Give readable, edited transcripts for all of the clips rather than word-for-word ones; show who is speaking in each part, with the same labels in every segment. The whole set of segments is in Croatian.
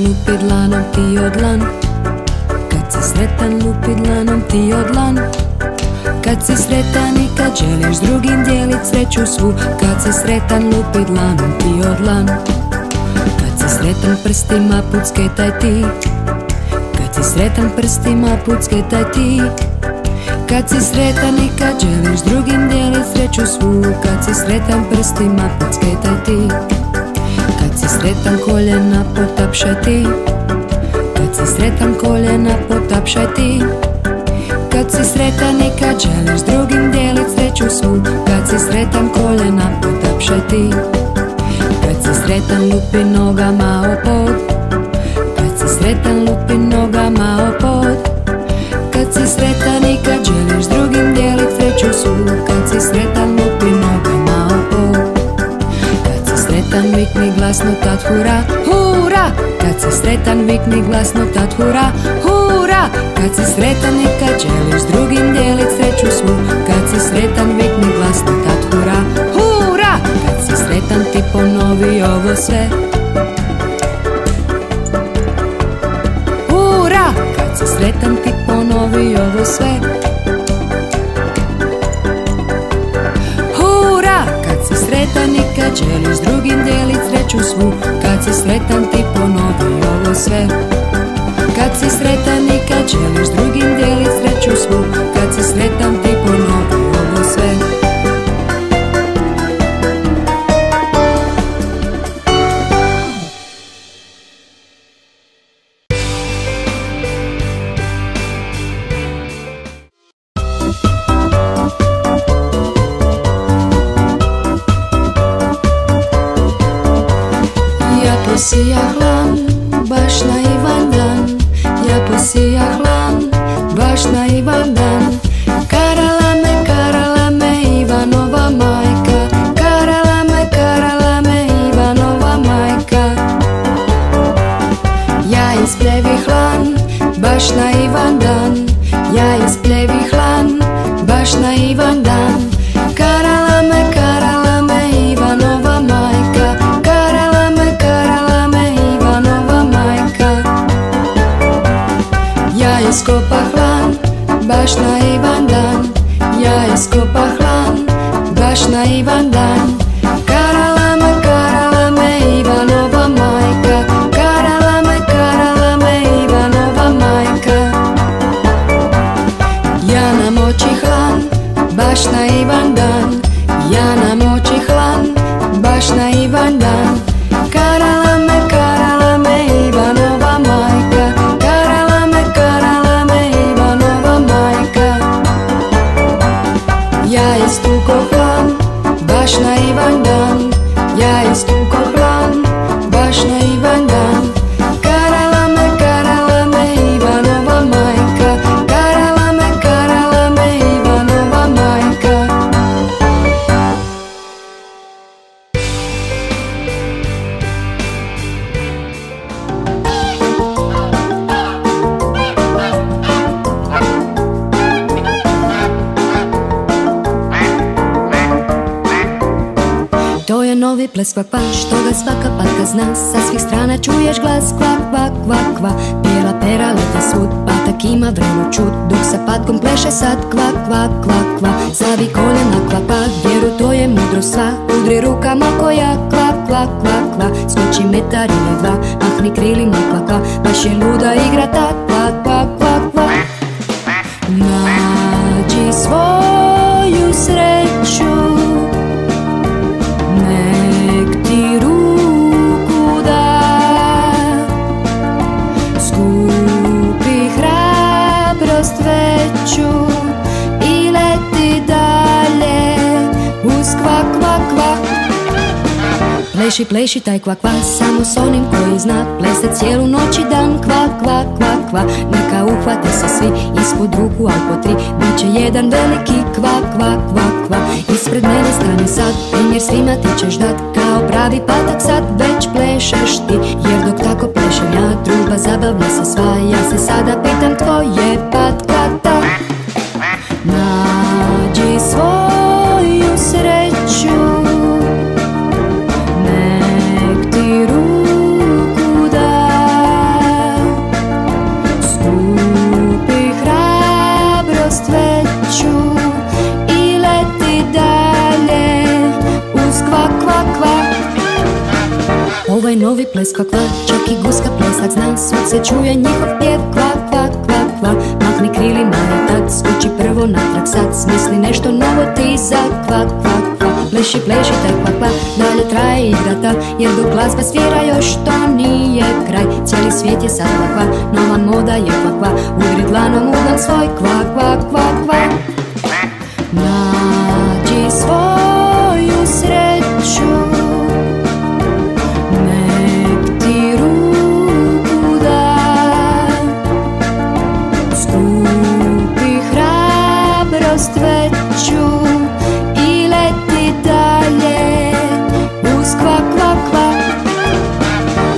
Speaker 1: lupi dlanom ti o dlan. Kad si sretan lupi dlanom ti o dlan. Kad si sretan i kad želiš s drugim dijelit sreću svu. Kad si sretan lupi dlanom ti o dlan. Kad si sretan prstima pucketaj ti. Kad si sretan prstima pucketaj ti. Kad si sretan i kad želiš s drugim dijelit sreću svu. Kad si sretan prstima pucketaj ti. Kad si sretan koljena potapšaj ti. Kad si sretan koljena potapšaj ti. Kad si sretan i kad želiš s drugim dijelit sreću svu. Kad si sretan koljena potapšaj ti. Kad si sretan lupi nogama o pod. Kad si sretan lupi nogama o pod. Kad si sretan i kad želiš s drugim dijelit sreću svu. Kad si sretan lupi nogama o pod. Kad si sretan vikni glasno tad hura, hura. Kad si sretan vikni glasno tad hura, hura. Kad si sretan i kad želiš s drugim dijelit sreću svu. Kad si sretan vikni glasno tad hura, hura. Kad si sretan ti ponovi ovo sve. Hura. Kad si sretan ti ponovi ovo sve. Hura. Kad si sretan i kad želiš s drugim dijelit sreću svu. Kad si sretan ti ponovi ovo sve. Kad si sretan i kad želiš s drugim dijelit sreću svu. Kad si sretan ti ponovi ovo sve. Ja posijah lan, baš na Ivandan. Ja posijah lan, baš na Ivandan. Karala me Ivanova majka. Karala me Ivanova majka. Ja isplevih lan, baš na Ivandan. Ja isplevih lan, baš na Ivandan. Karala me Ivanova majka. Karala me Ivanova majka. Ja iskopah lan, baš na Ivandan. Ja iskopah lan, baš na Ivandan. Karala me Ivanova majka. Karala me Ivanova majka. Ja namočih lan, baš na Ivandan. Ja namočih lan, baš na Ivandan. Karala me Ivanova majka. Karala me Ivanova majka. Ja istukoh lan, baš na Ivandan. Ja istukoh lan, baš na Ivandan. Karala me Ivanova majka. Karala me Ivanova majka. To je novi ples kvak kvak, što ga svaka patka zna. Sa svih strana čuješ glas kvak kvak kvak kvak. Bijela pera lete svud, patak ima vrelu čud. Dok sa patkom pleše sad kvak kvak kvak kvak. Slavi koljena kvak kvak, vjeru to je mudro sva. Udri rukama koja kvak kvak kvak kvak. Skoči metar ili dva, mahni krilima kvak kvak. Baš je luda igra ta kvak kvak kvak kvak. Nađi svoju sreću, nek ti ruku da. Skupi hrabrost veću i leti dalje uz kvak kvak kvak. Pleši, pleši taj kvak kvak, samo s onim koji zna plesat cijelu noć i dan. Kvak kvak kvak kvak, neka uhvate se svi ispod ruku, al po tri. Biće jedan veliki kvak kvak kvak kvak. Ispred mene stani sad, primjer svima ti ćeš dat. Kao pravi patak sad već plešeš ti. Jer dok tako plešem ja, truba zabavlja se sva. Ja se sada pitam tko je patka ta. Nađi svoju sreću, nek ti ruku da. ples, kva, kva, čak i guska plesak zna, svud se čuje njihov pjev, kva, kva, kva, kva. Mahni krilima i tad, skući prvo natrag sad, smisli nešto novo ti za kva, kva, kva. Pleši, pleši, taj kva, kva, dalje traje igra ta, jer dok glazba svira još to nije kraj. Cijeli svijet je sad kva, kva, nova moda je kva, kva, udri dlanom u dlan svoj kva, kva, kva, kva. Nađi svoju sreću, nek ti ruku da, skupi hrabrost veću i leti dalje uz kva, kva, kva.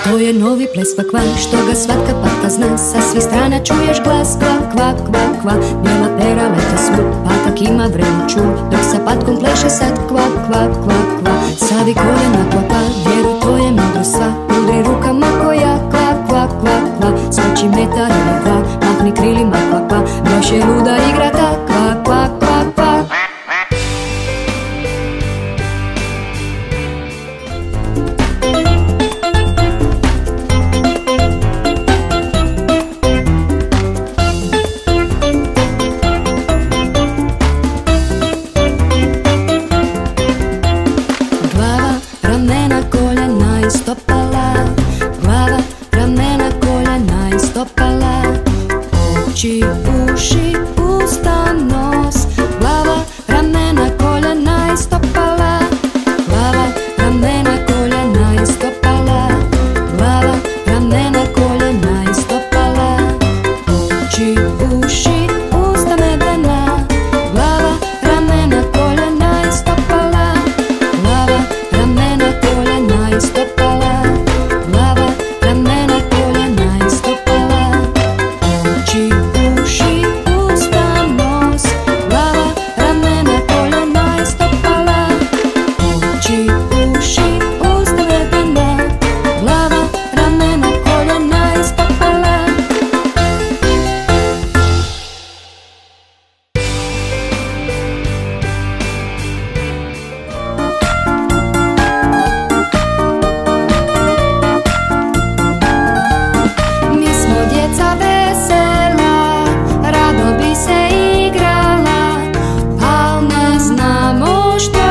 Speaker 1: To je novi ples kva, kva, što ga svatka patka zna, sa svih strana čuješ glas kva, kva, kva, kva. Bijela pera leta svud, patak ima vrelu čul, dok sa patkom pleše sad kva, kva, kva, kva. Savi koljena kva, kva, vjeruj to je mudro sva, udri rukama koja kva, kva, kva, kva. Skoči metar ili dva, mahni krilima kva, kva, baš je luda igra ta kva, kva, kva, kva. Oči, uši, usta, nos, glava, ramena, koljena i stopala. Glava, ramena, koljena i stopala. Glava, ramena, koljena i stopala. Oči, uši, usta, medena. Glava, ramena, koljena i stopala. Glava, ramena, koljena i stopala. Glava, ramena, koljena i stopala. Oči, uši, usta, nos, glava, ramena, koljena i stopala. Oči, uši, usta, medena. Glava, ramena, koljena i stopala. Mi smo djeca vesela, rado bi se igrala, al ne znamo što.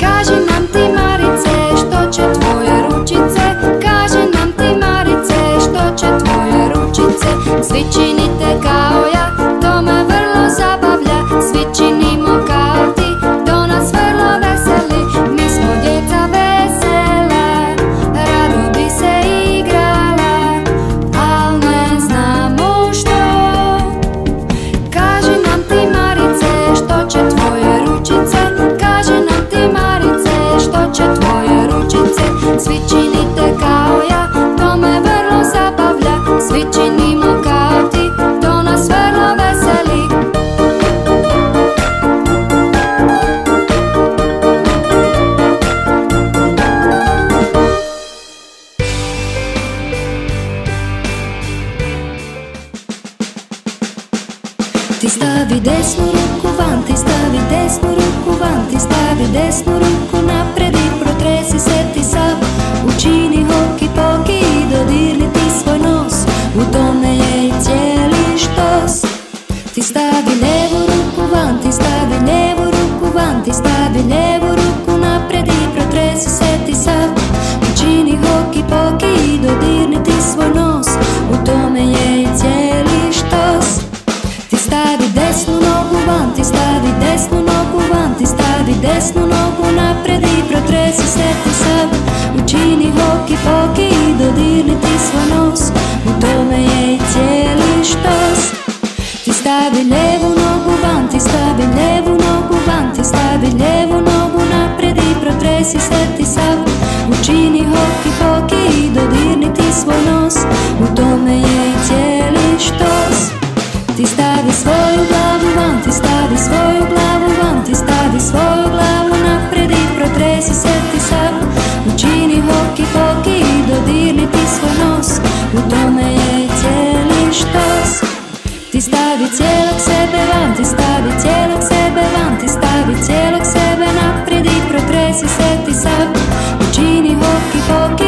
Speaker 1: Kaži nam ti, Marice, što će tvoje ručice, kaži nam ti, Marice, što će tvoje ručice. Svi činite kao ja, to me vrlo zabavlja, svi činimo kao ti, to nas vrlo veseli. Mi smo djeca vesela, rado bi se igrala, al ne znamo što. Kaži nam ti, Marice, što će tvoje ručice, kaži nam ti, Marice, što će tvoje ručice. Svi činite kao ja, to me vrlo zabavlja, svi činimo kao ti, to nas vrlo veseli. Ti stavi desnu ruku van, ti stavi desnu ruku van, ti stavi desnu ruku napred i protresi se ti sav. Učini hoki poki i dodirni ti svoj nos, u tome je i cijeli štos. Ti stavi lijevu ruku van, ti stavi lijevu ruku van, ti stavi lijevu ruku napred i protresi se ti sav. Učini hoki poki i dodirni ti svoj nos, u tome je i cijeli štos. Ti stavi desnu nogu van, ti stavi desnu nogu van, ti stavi desnu nogu napred i protresi se ti sav. Učini hoki poki i dodirni ti svoj nos, u tome je i cijeli štos. Ti stavi lijevu nogu van, ti stavi lijevu nogu van, ti stavi lijevu nogu napred i protresi se ti sav. Učini hoki poki i dodirni ti svoj nos, u tome je i cijeli štos. Ti stavi svoju glavu van, ti stavi svoju glavu van, ti stavi svoju glavu napred i protresi se ti sav. Učini hoki poki i dodirni ti svoj nos, u tome je i cijeli štos. Ti stavi cijelog sebe van, ti stavi cijelog sebe van, ti stavi cijelog sebe napred i protresi se ti sav. Učini hoki poki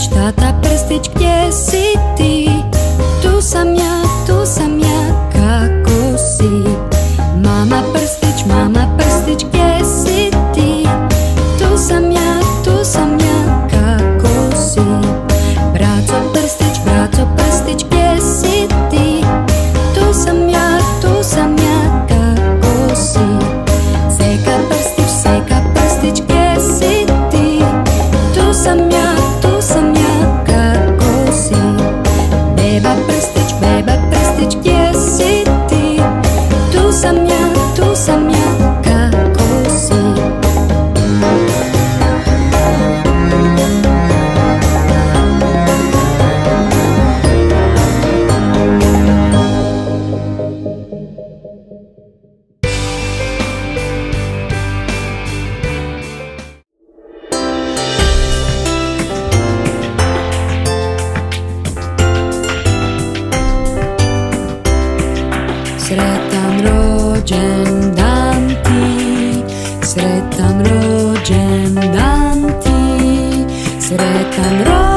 Speaker 1: prstić, tata prstić, gdje si ti? Tu sam ja, kako si? Mama prstić, gdje si ti? Tu sam ja, kako si? Braco prstić, gdje si ti? Tu sam ja, kako si? Seka prstić, gdje si ti? Tu sam ja, kako si? Beba prstić, gdje si ti? Tu sam ja, kako si? Sretan rođendan ti, sretan rođendan ti, sretan rođendan.